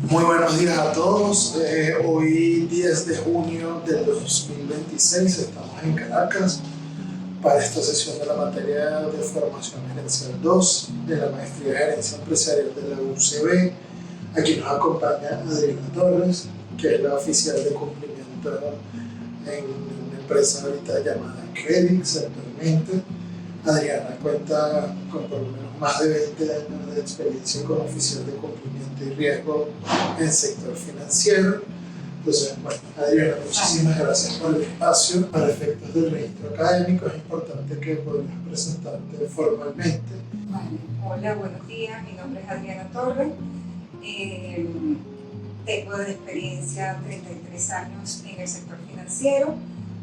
Muy buenos días a todos. Hoy 10 de junio del 2026 estamos en Caracas para esta sesión de la materia de formación gerencial 2 de la maestría de gerencia empresarial de la UCB. Aquí nos acompaña Adriana Torres, que es la oficial de cumplimiento en una empresa ahorita llamada Credix actualmente. Adriana cuenta con por lo menos más de 20 años de experiencia como oficial de cumplimiento y riesgo en el sector financiero. Entonces, bueno, Adriana, muchísimas gracias por el espacio. Para efectos del registro académico es importante que podamos presentarte formalmente. Hola, buenos días. Mi nombre es Adriana Torres. Tengo de experiencia 33 años en el sector financiero,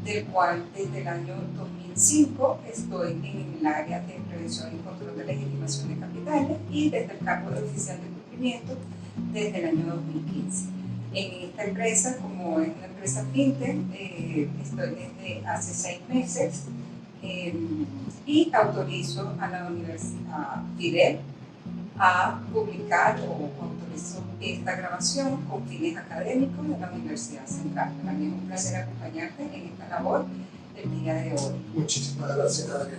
del cual desde el año 2005 estoy en el área de prevención y control de legitimación de capitales y desde el cargo de oficial de cumplimiento desde el año 2015. En esta empresa, como es una empresa fintech, estoy desde hace 6 meses y autorizo a la Universidad Fidel a publicar o autorizo esta grabación con fines académicos de la Universidad Central. Para mí es un placer acompañarte en esta labor el día de hoy. Muchísimas gracias, Adriana.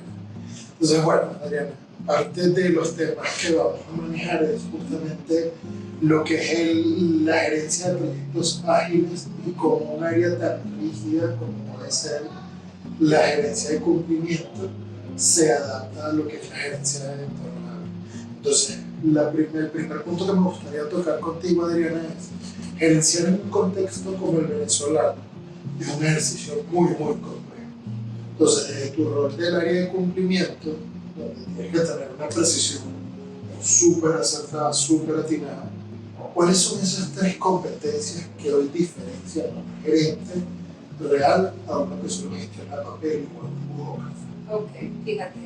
Entonces, bueno, Adriana, parte de los temas que vamos a manejar es justamente lo que es la gerencia de proyectos ágiles y como un área tan rígida como puede ser la gerencia de cumplimiento se adapta a lo que es la gerencia de entorno ágil. Entonces, el primer punto que me gustaría tocar contigo, Adriana, es gerenciar en un contexto como el venezolano. Es un ejercicio muy complejo. Entonces, desde tu rol del área de cumplimiento, donde tienes que tener una precisión súper acertada, súper atinada, ¿cuáles son esas 3 competencias que hoy diferencian a un gerente real a uno que solo gestiona papel o un burócrata? Ok, fíjate,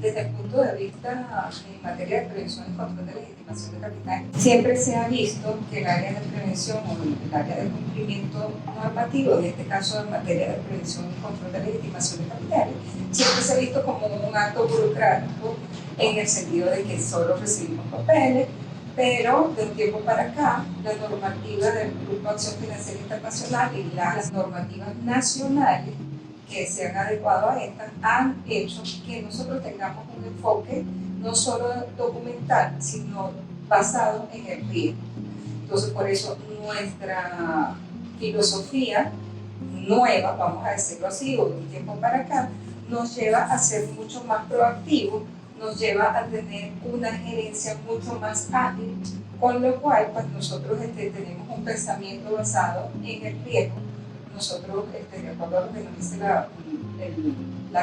desde el punto de vista en materia de prevención y control de legitimación de capital, siempre se ha visto que el área de prevención o el área de cumplimiento normativo, en este caso en materia de prevención y control de legitimación de capitales, siempre se ha visto como un acto burocrático en el sentido de que solo recibimos papeles, pero de un tiempo para acá, la normativa del Grupo Acción Financiera Internacional y las normativas nacionales que se han adecuado a estas han hecho que nosotros tengamos un enfoque no solo documental, sino basado en el riesgo. Entonces, por eso nuestra filosofía nueva, vamos a decirlo así, o de un tiempo para acá, nos lleva a ser mucho más proactivos, nos lleva a tener una gerencia mucho más ágil, con lo cual pues, nosotros tenemos un pensamiento basado en el riesgo. Nosotros, de acuerdo a lo que nos dice la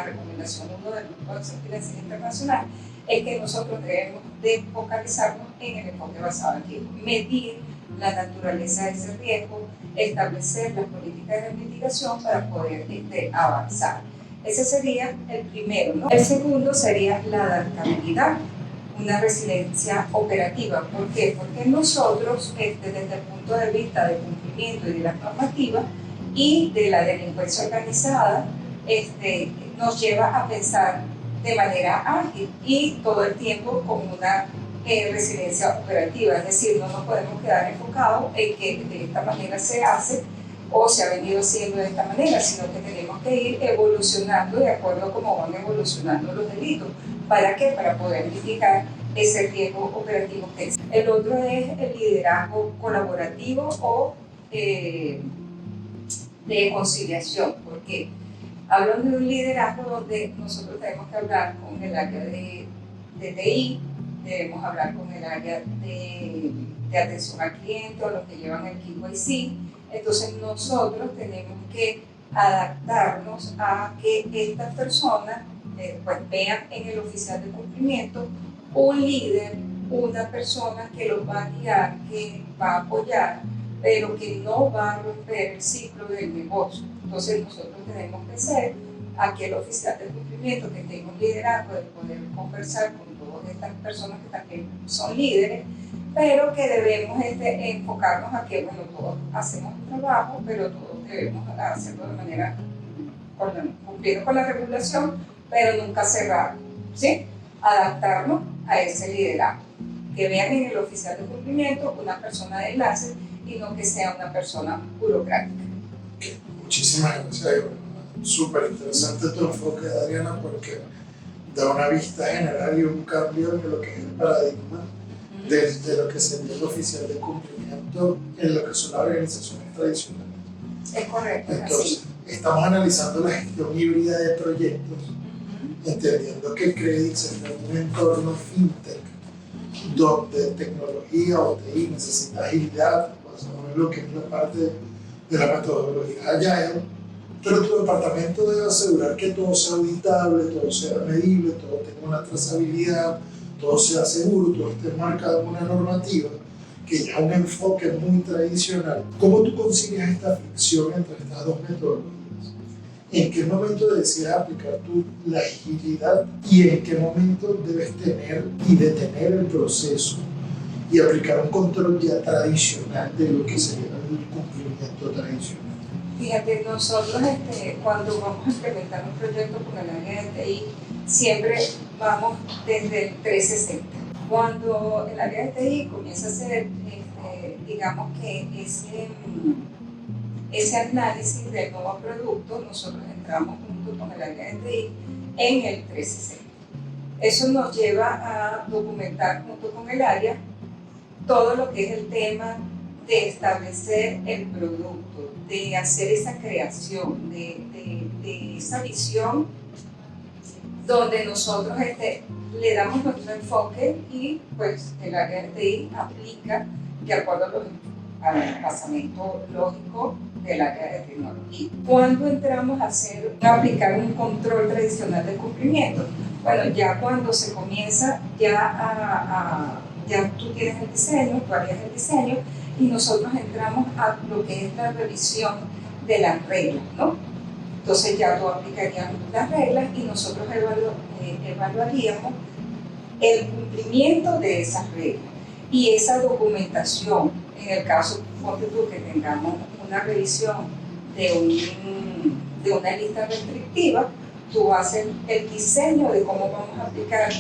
recomendación 1 del Grupo de Acción Financiera Internacional, es que nosotros debemos de focalizarnos en el enfoque basado en riesgo, medir la naturaleza de ese riesgo, establecer las políticas de mitigación para poder avanzar. Ese sería el primero, ¿no? El segundo sería la adaptabilidad, una resiliencia operativa. ¿Por qué? Porque nosotros, desde el punto de vista del cumplimiento y de las normativas y de la delincuencia organizada, nos lleva a pensar de manera ágil y todo el tiempo con una resiliencia operativa. Es decir, no nos podemos quedar enfocados en que de esta manera se hace o se ha venido haciendo de esta manera, sino que tenemos que ir evolucionando de acuerdo a cómo van evolucionando los delitos. ¿Para qué? Para poder mitigar ese riesgo operativo que es. El otro es el liderazgo colaborativo o de conciliación, porque hablo de un liderazgo donde nosotros tenemos que hablar con el área de TI, debemos hablar con el área de atención al cliente o los que llevan el KYC. Entonces nosotros tenemos que adaptarnos a que estas personas pues vean en el oficial de cumplimiento un líder, una persona que los va a guiar, que va a apoyar, pero que no va a romper el ciclo del negocio. Entonces nosotros tenemos que ser aquel oficial de cumplimiento que tenga un liderazgo de poder conversar con todas estas personas que también son líderes, pero que debemos enfocarnos a que, bueno, todos hacemos un trabajo, pero todos debemos hacerlo de manera, cumpliendo con la regulación, pero nunca cerrar, ¿sí? Adaptarnos a ese liderazgo. que vean en el oficial de cumplimiento una persona de enlace y no que sea una persona burocrática. Muchísimas gracias. Súper interesante tu enfoque, Adriana, porque da una vista general y un cambio en lo que es el paradigma de lo que sería el oficial de cumplimiento en lo que son las organizaciones tradicionales. Es correcto. Entonces, estamos analizando la gestión híbrida de proyectos, entendiendo que Credix está en un entorno fintech, donde tecnología o TI necesita agilidad, basado en lo que es la parte de la metodología Agile, pero tu departamento debe asegurar que todo sea auditable, todo sea medible, todo tenga una trazabilidad, todo sea seguro, todo esté marcado en una normativa, que ya es un enfoque muy tradicional. ¿Cómo tú concilias esta fricción entre estas dos metodologías? ¿En qué momento decides aplicar tú la agilidad y en qué momento debes tener y detener el proceso y aplicar un control ya tradicional de lo que sería el cumplimiento tradicional? Fíjate, nosotros cuando vamos a implementar un proyecto con el área de TI, siempre vamos desde el 360. Cuando el área de TI comienza a hacer, digamos que ese análisis del nuevo producto, nosotros entramos junto con el área de TI en el 360. Eso nos lleva a documentar junto con el área todo lo que es el tema de establecer el producto, de hacer esa creación, de esa visión, donde nosotros le damos nuestro enfoque y pues el área de TI aplica de acuerdo al basamento lógico del área de tecnología. ¿Cuándo entramos a aplicar un control tradicional de cumplimiento? Bueno, ya cuando se comienza ya tú tienes el diseño, tú harías el diseño y nosotros entramos a lo que es la revisión de las reglas, ¿no? Entonces ya tú aplicarías las reglas y nosotros evaluaríamos el cumplimiento de esas reglas y esa documentación. En el caso, ponte tú que tengamos una revisión de una lista restrictiva, tú haces el diseño de cómo vamos a aplicar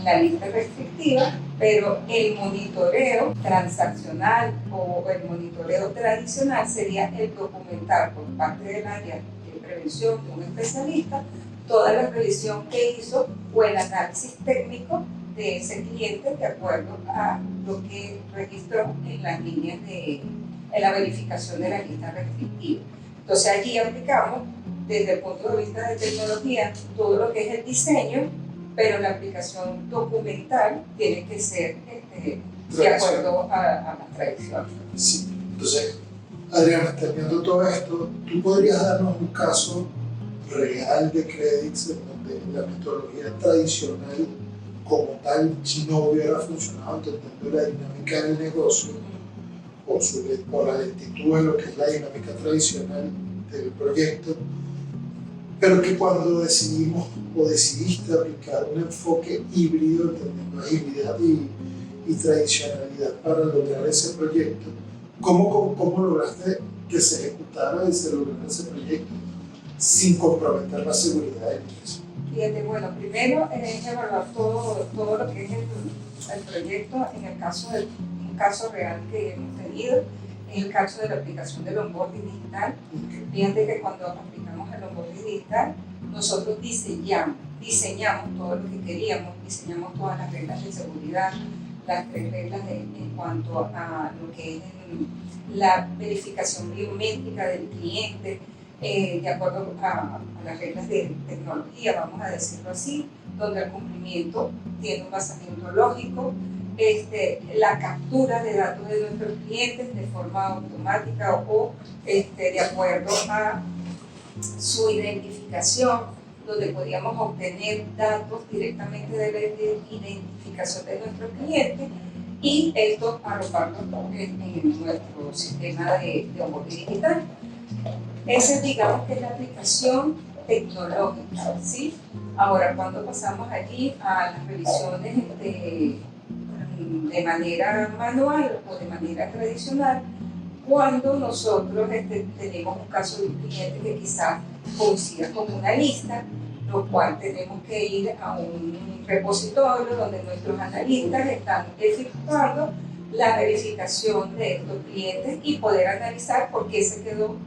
la lista restrictiva, pero el monitoreo transaccional o el monitoreo tradicional sería el documentar por parte del área de prevención de un especialista toda la revisión que hizo o el análisis técnico de ese cliente de acuerdo a lo que registró en las líneas en la verificación de la lista restrictiva. Entonces allí aplicamos desde el punto de vista de tecnología todo lo que es el diseño, pero la aplicación documental tiene que ser de acuerdo a las tradiciones. Sí, entonces, Adriana, teniendo todo esto, ¿tú podrías darnos un caso real de Credix en donde la metodología tradicional como tal no hubiera funcionado, entendiendo la dinámica del negocio o la lentitud de lo que es la dinámica tradicional del proyecto, pero que cuando decidimos o decidiste aplicar un enfoque híbrido, entendiendo agilidad y tradicionalidad para lograr ese proyecto, ¿cómo lograste que se ejecutara y se lograra ese proyecto sin comprometer la seguridad del mismo? Fíjate, bueno, primero es evaluar todo lo que es el proyecto en el caso de un caso real que hemos tenido, en el caso de la aplicación del onboarding digital. Fíjate que cuando aplicamos el onboarding digital, nosotros diseñamos todo lo que queríamos, diseñamos todas las reglas de seguridad, las reglas en cuanto a lo que es la verificación biométrica del cliente, de acuerdo a las reglas de tecnología, vamos a decirlo así, donde el cumplimiento tiene un basamento lógico, la captura de datos de nuestros clientes de forma automática o de acuerdo a su identificación, donde podíamos obtener datos directamente de la identificación de nuestros clientes y esto arroparlo en nuestro sistema de onboarding digital. Esa, digamos que es la aplicación tecnológica, ¿sí? Ahora, cuando pasamos allí a las revisiones de manera manual o de manera tradicional, cuando nosotros tenemos un caso de un cliente que quizás coincida con una lista, lo cual tenemos que ir a un repositorio donde nuestros analistas están efectuando la verificación de estos clientes y poder analizar por qué se quedó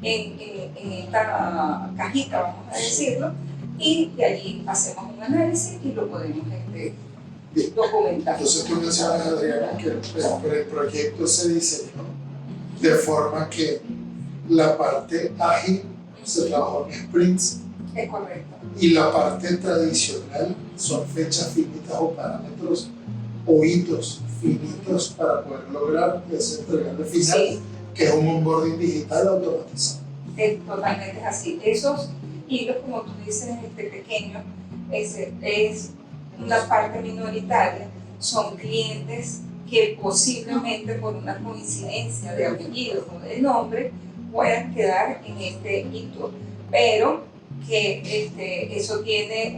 en esta cajita, vamos a decirlo, y de allí hacemos un análisis y lo podemos documentar. Entonces tú mencionas, Adriana, que el proyecto se diseñó de forma que la parte ágil se trabajó en sprints. Es correcto. Y la parte tradicional son fechas finitas o parámetros o hitos finitos para poder lograr ese entregable final, sí, que es un onboarding digital automatizado. Totalmente así. Esos hitos, como tú dices, pequeños, es una parte minoritaria, son clientes que posiblemente por una coincidencia de apellido o de nombre puedan quedar en este hito, pero que eso tiene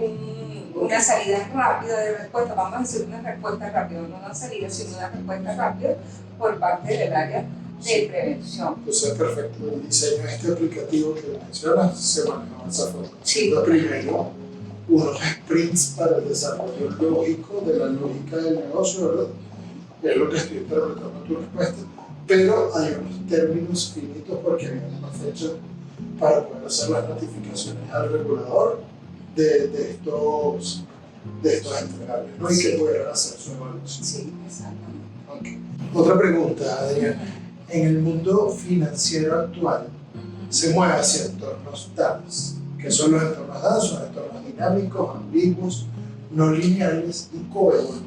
una salida rápida de respuesta, vamos a decir una respuesta rápida, no una salida, sino una respuesta rápida por parte del área de prevención. Entonces es perfecto, el diseño de este aplicativo que mencionas se maneja de esa forma. Sí. Lo primero, unos sprints para el desarrollo lógico de la lógica del negocio, ¿verdad? Es lo que estoy interpretando tu respuesta, pero hay unos términos finitos porque hay una fecha para poder hacer las notificaciones al regulador de estos entregables, ¿no? Y sí, que puedan hacer su evaluación. Sí, exactamente. Okay. Otra pregunta, Adriana. En el mundo financiero actual se mueve hacia entornos DAOs. ¿Qué son los entornos DAOs? Son entornos dinámicos, ambiguos, no lineales y coevolutivos.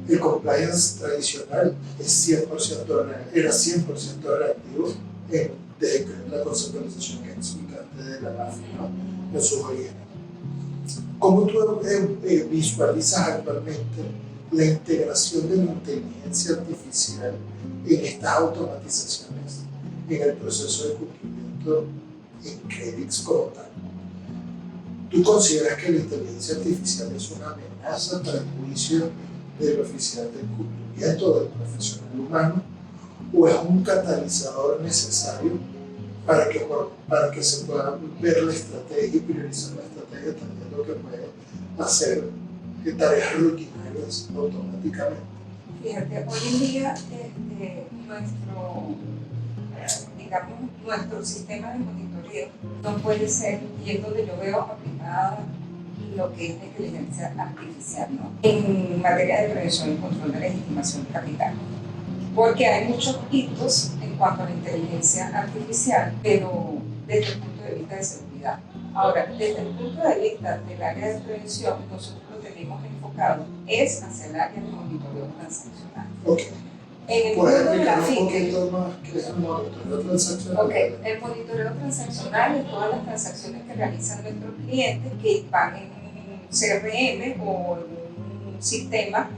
El compliance tradicional es 100% era 100% reactivo desde la conceptualización que explicaste de la AFI, ¿no? En sus orígenes. ¿Cómo tú visualizas actualmente la integración de la inteligencia artificial en estas automatizaciones en el proceso de cumplimiento en Credix como tal? ¿Tú consideras que la inteligencia artificial es una amenaza para el juicio del oficial del cumplimiento del profesional humano o es un catalizador necesario para que se pueda ver la estrategia y priorizar la estrategia, también lo que puede hacer tareas rutinarias automáticamente? Fíjate, hoy en día nuestro sistema de monitoreo no puede ser, y es donde yo veo aplicada lo que es la inteligencia artificial, ¿no? En materia de prevención y control de legitimación de capital. Porque hay muchos hitos en cuanto a la inteligencia artificial, pero desde el punto de vista de seguridad. Ahora, desde el punto de vista del área de prevención, nosotros lo tenemos enfocado es hacia el área de monitoreo transaccional. Okay. En el mundo de la un poquito más que es el monitoreo transaccional. Okay. El monitoreo transaccional es todas las transacciones que realizan nuestros clientes que van en un CRM o en un sistema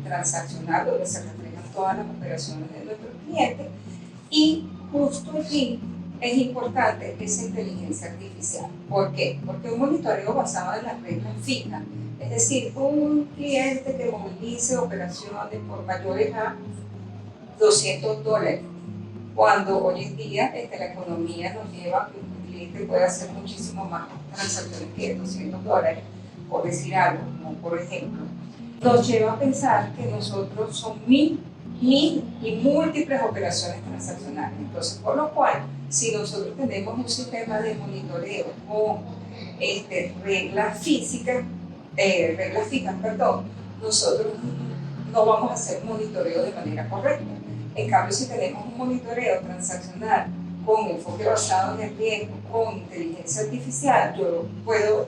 transaccional donde se reflejan todas las operaciones de nuestros clientes, y justo aquí es importante esa inteligencia artificial. ¿Por qué? Porque un monitoreo basado en las reglas fijas, es decir, un cliente que movilice operaciones por mayores a $200, cuando hoy en día la economía nos lleva a que un cliente pueda hacer muchísimo más transacciones que $200, por decir algo, como por ejemplo, nos lleva a pensar que nosotros son mil y múltiples operaciones transaccionales. Entonces, por lo cual, si nosotros tenemos un sistema de monitoreo con reglas fijas, nosotros no vamos a hacer monitoreo de manera correcta. En cambio, si tenemos un monitoreo transaccional con enfoque basado en el riesgo, con inteligencia artificial, yo puedo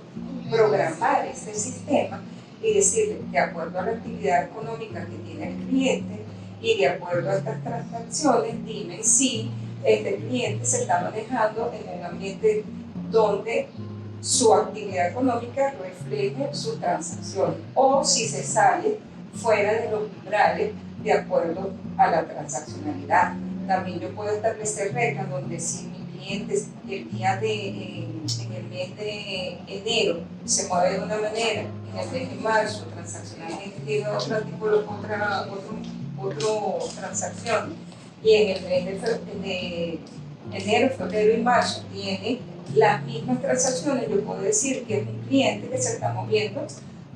programar este sistema y decirle, de acuerdo a la actividad económica que tiene el cliente y de acuerdo a estas transacciones, dime si este cliente se está manejando en un ambiente donde su actividad económica refleje sus transacciones, o si se sale fuera de los umbrales de acuerdo a la transaccionalidad. También yo puedo establecer reglas donde si mi cliente en el mes de enero se mueve de una manera, en el mes de marzo transaccionalmente tiene otra transacción, y en el mes de enero, febrero y marzo tiene las mismas transacciones, yo puedo decir que es un cliente que se está moviendo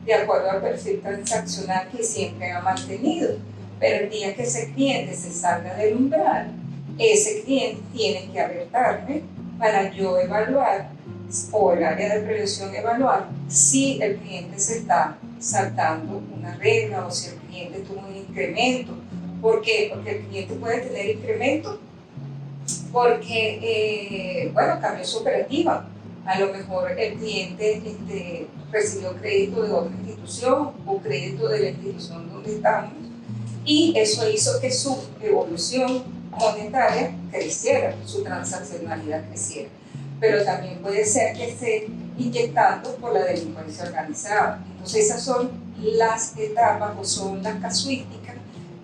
de acuerdo al perfil transaccional que siempre ha mantenido. Pero el día que ese cliente se salga del umbral, ese cliente tiene que alertarme para yo evaluar, o el área de prevención evaluar, si el cliente se está saltando una regla o si el cliente tuvo un incremento. ¿Por qué? Porque el cliente puede tener incremento porque, bueno, cambió su operativa. A lo mejor el cliente recibió crédito de otra institución o crédito de la institución donde estamos y eso hizo que su evolución monetaria creciera, su transaccionalidad creciera. Pero también puede ser que esté inyectando por la delincuencia organizada. Entonces esas son las etapas o son las casuísticas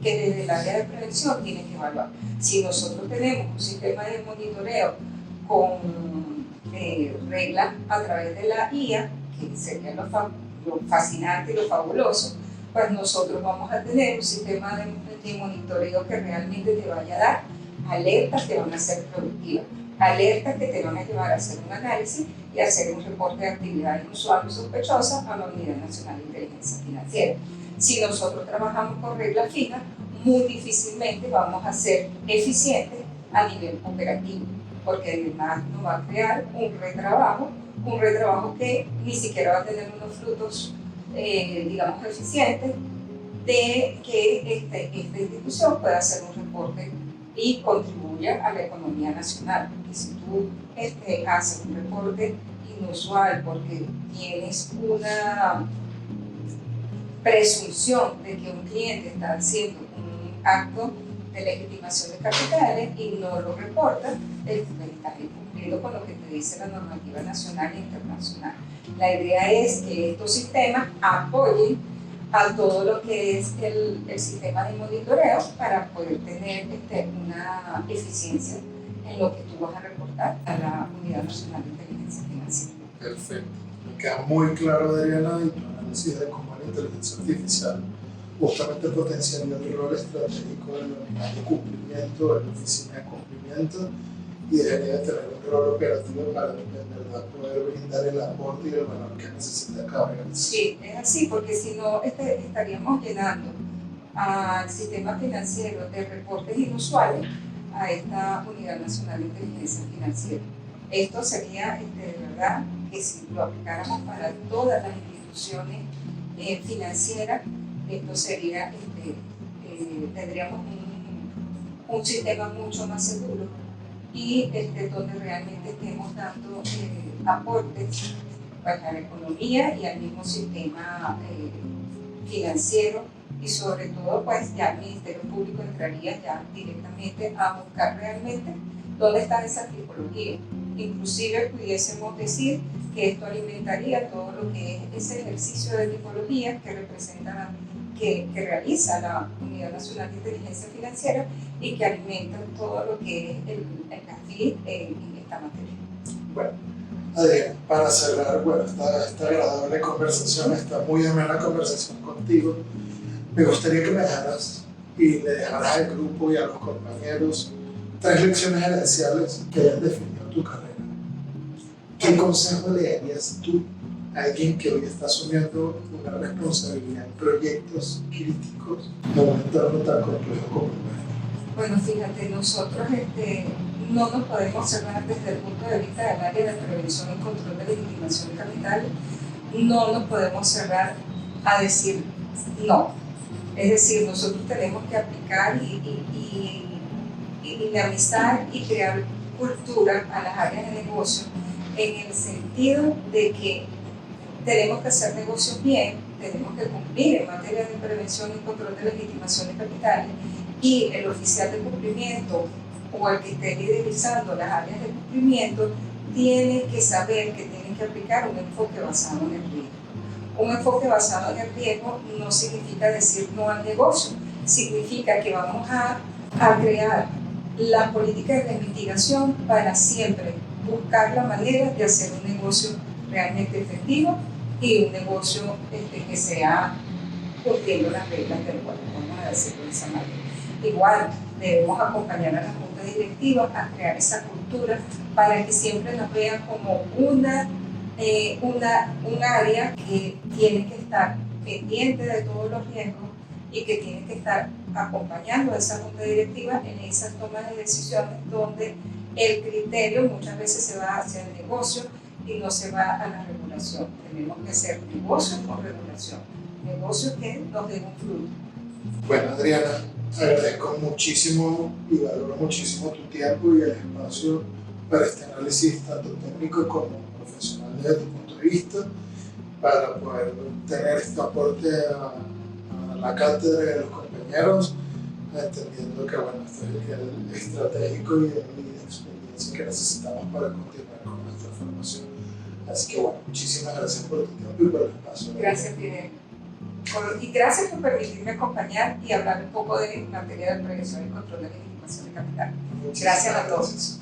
que desde el área de prevención tiene que evaluar. Si nosotros tenemos un sistema de monitoreo con reglas a través de la IA, que sería lo fascinante y lo fabuloso, pues nosotros vamos a tener un sistema de monitoreo que realmente te vaya a dar alertas que van a ser productivas, alertas que te van a llevar a hacer un análisis y a hacer un reporte de actividad inusual o sospechosa a la Unidad Nacional de Inteligencia Financiera. Si nosotros trabajamos con reglas fijas, muy difícilmente vamos a ser eficientes a nivel operativo, porque además nos va a crear un retrabajo que ni siquiera va a tener unos frutos, digamos, eficientes de que esta institución pueda hacer un reporte y contribuya a la economía nacional. Porque si tú haces un reporte inusual porque tienes una presunción de que un cliente está haciendo un acto de legitimación de capitales y no lo reporta, estás incumpliendo con lo que te dice la normativa nacional e internacional. La idea es que estos sistemas apoyen a todo lo que es el sistema de monitoreo para poder tener una eficiencia en lo que tú vas a reportar a la Unidad Nacional de Inteligencia Financiera. Perfecto. Me queda muy claro, Adriana, y tu análisis de cómo la inteligencia artificial justamente potenciaría el rol estratégico de la unidad de cumplimiento, de la oficina de cumplimiento, y debería de tener un rol operativo para de verdad poder brindar el aporte y el valor que necesita cada organización. Sí, es así, porque si no estaríamos llenando al sistema financiero de reportes inusuales a esta Unidad Nacional de Inteligencia Financiera. Esto sería, de verdad, que si lo aplicáramos para todas las instituciones financieras, esto sería, tendríamos un sistema mucho más seguro y donde realmente estemos dando aportes pues, a la economía y al mismo sistema financiero, y sobre todo pues ya el Ministerio Público entraría ya directamente a buscar realmente dónde están esas tipologías. Inclusive pudiésemos decir que esto alimentaría todo lo que es ese ejercicio de tipologías que representan, que realiza la Unidad Nacional de Inteligencia Financiera y que alimentan todo lo que es el CAFID en esta materia. Bueno, Adriana, para cerrar, bueno, esta agradable conversación, esta muy amena conversación contigo, me gustaría que me dejaras y le dejaras al grupo y a los compañeros 3 lecciones esenciales que hayan definido tu carrera. ¿Qué consejo le darías tú a alguien que hoy está asumiendo una responsabilidad en proyectos críticos en un entorno tan complejo como el nuestro? Bueno, fíjate, nosotros no nos podemos cerrar desde el punto de vista del área de prevención y control de legitimación de capital, no nos podemos cerrar a decir no. Es decir, nosotros tenemos que aplicar y dinamizar y crear cultura a las áreas de negocio en el sentido de que tenemos que hacer negocios bien, tenemos que cumplir en materia de prevención y control de legitimación de capitales, y el oficial de cumplimiento o el que esté liderizando las áreas de cumplimiento tiene que saber que tiene que aplicar un enfoque basado en el riesgo. Un enfoque basado en el riesgo no significa decir no al negocio, significa que vamos a crear la política de mitigación para siempre buscar la manera de hacer un negocio realmente efectivo y un negocio que sea cumpliendo las reglas del juego, vamos a decirlo de esa manera. Igual debemos acompañar a la Junta junta directiva a crear esa cultura para que siempre nos vean como un área que tiene que estar pendiente de todos los riesgos y que tiene que estar acompañando a esa junta directiva en esas tomas de decisiones donde el criterio muchas veces se va hacia el negocio y no se va a la regulación. Tenemos que hacer negocio con regulación, negocio que nos dé un fruto. Bueno, Adriana, agradezco muchísimo y valoro muchísimo tu tiempo y el espacio para este análisis tanto técnico como profesional desde tu punto de vista, para poder tener este aporte a la cátedra de los compañeros, entendiendo que bueno, este es el nivel estratégico y de experiencia que necesitamos para continuar con nuestra formación. Así que bueno, muchísimas gracias por tu tiempo y por el espacio. Gracias, Fidel. Y gracias por permitirme acompañar y hablar un poco de materia de prevención y control de legitimación de capital. Gracias a todos.